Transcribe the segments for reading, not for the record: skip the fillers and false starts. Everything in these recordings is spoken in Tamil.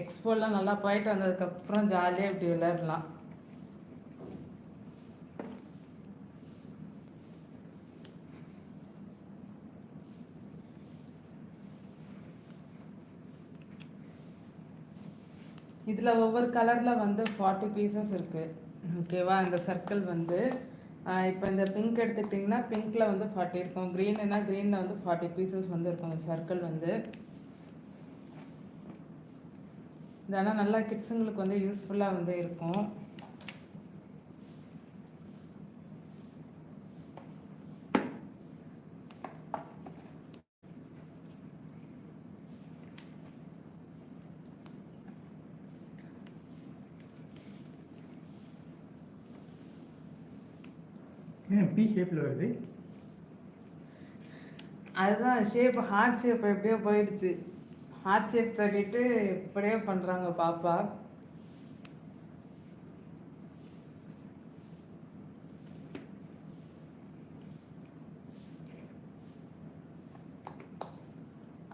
எக்ஸ்போலாம் நல்லா போயிட்டு வந்ததுக்கப்புறம் ஜாலியாக இப்படி விளையாடலாம். இதில் ஒவ்வொரு கலரில் வந்து 40 பீசஸ் இருக்குது. ஓகேவா? இந்த சர்க்கிள் வந்து இப்போ இந்த பிங்க் எடுத்துக்கிட்டிங்கன்னா பிங்க்கில் வந்து 40 இருக்கும். க்ரீனுன்னா க்ரீனில் வந்து 40 பீசஸ் வந்து இருக்கும் அந்த சர்க்கிள் வந்து. இதெல்லாம் நல்லா கிட்ஸுங்களுக்கு வந்து யூஸ்ஃபுல்லாக வந்து இருக்கும். பி ஷேப்பில் வருது. அதுதான் ஷேப், ஹார்ட் ஷேப் எப்படியோ போயிடுச்சு. ஹார்ட் ஷேப் சொல்லிட்டு இப்படியே பண்ணுறாங்க பாப்பா.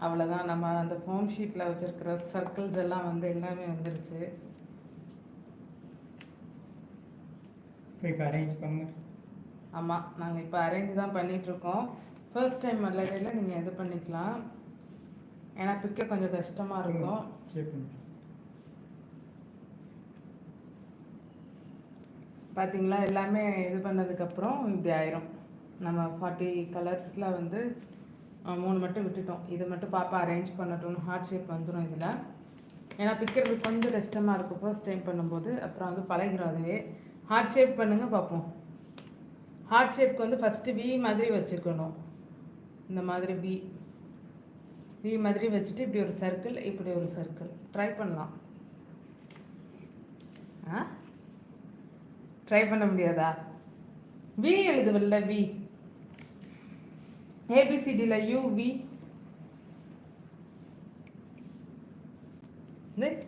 அவ்வளோதான். நம்ம அந்த ஃபோம் ஷீட்டில் வச்சுருக்கிற சர்க்கிள்ஸ் எல்லாம் வந்து எல்லாமே வந்துருச்சு. ஸோ இப்போ அரேஞ்ச் பண்ணுங்க. ஆமாம், நாங்கள் இப்போ அரேஞ்ச் தான் பண்ணிகிட்ருக்கோம். ஃபர்ஸ்ட் டைம் விளையாடையில் நீங்கள் இது பண்ணிக்கலாம். ஏன்னா பிக்க கொஞ்சம் கஷ்டமாக இருக்கும். பார்த்தீங்களா, எல்லாமே இது பண்ணதுக்கப்புறம் இப்படி ஆயிரும். நம்ம 40 கலர்ஸில் வந்து 3 மட்டும் விட்டுட்டோம். இது மட்டும் பாப்பா அரேஞ்ச் பண்ணட்டும்னு ஹார்ட் ஷேப் வந்துடும் இதில். ஏன்னா பிக்கிறது கொஞ்சம் கஷ்டமாக இருக்கும் ஃபர்ஸ்ட் டைம் பண்ணும்போது. அப்புறம் வந்து பழகிடும் அதுவே. ஹார்ட் ஷேப் பண்ணுங்கள் பார்ப்போம். ஹார்ட் ஷேப்க்கு வந்து ஃபஸ்ட்டு வி மாதிரி வச்சுக்கணும். இந்த மாதிரி வி மாதிரி வச்சுட்டு இப்படி ஒரு சர்க்கிள், இப்படி ஒரு சர்க்கிள் ட்ரை பண்ணலாம். ட்ரை பண்ண முடியாதா? வி எழுதுவல்ல, வி ஏபிசிடியில் வி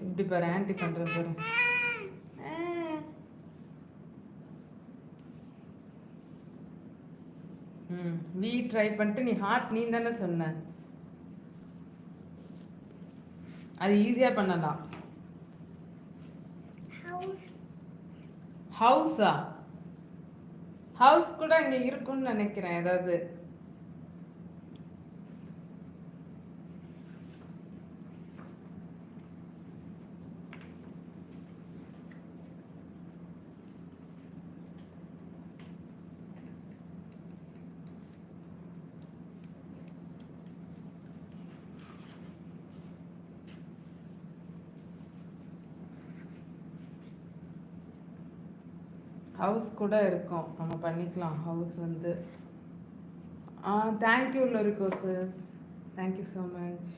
இப்படி பாரு, ஆன்டி பண்ணுற பாரு. வி ட்ரை பண்ணிட்டு நீ ஹார்ட் நீ தானே சொன்ன, அது ஈஸியாக பண்ணலாம். ஹவுஸா? ஹவுஸ் கூட இங்கே இருக்குன்னு நினைக்கிறேன் ஏதாவது. ஹவுஸ் கூட இருக்கும், நம்ம பண்ணிக்கலாம். ஹவுஸ் வந்து தேங்க்யூ லோரிகோ sis, thank you so much.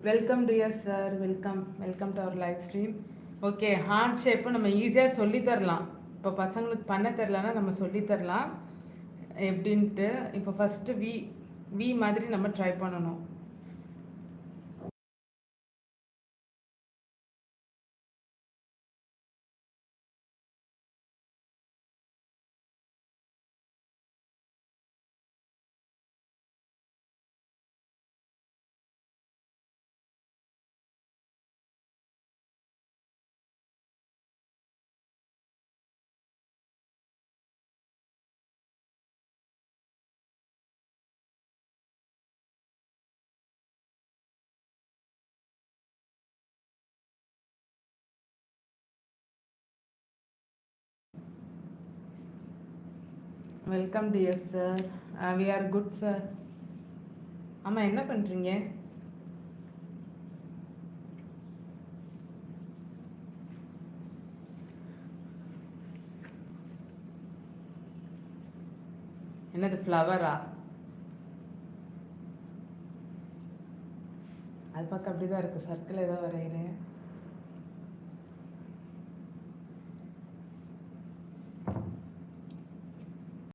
Welcome dear sir, welcome to our live stream. Okay, heart shape நம்ம ஈஸியாக சொல்லித்தரலாம். இப்போ பசங்களுக்கு பண்ண தெரிலனா நம்ம சொல்லித்தரலாம் எப்படின்ட்டு. இப்போ ஃபஸ்ட்டு வி மாதிரி நம்ம ட்ரை பண்ணணும். Welcome dear sir, we are good sir. ஆமாம், என்ன பண்ணுறீங்க? என்னது ஃப்ளவரா? அது பார்க்க அப்படி தான் இருக்குது, சர்க்கிள் ஏதோ வரைகிறேன்.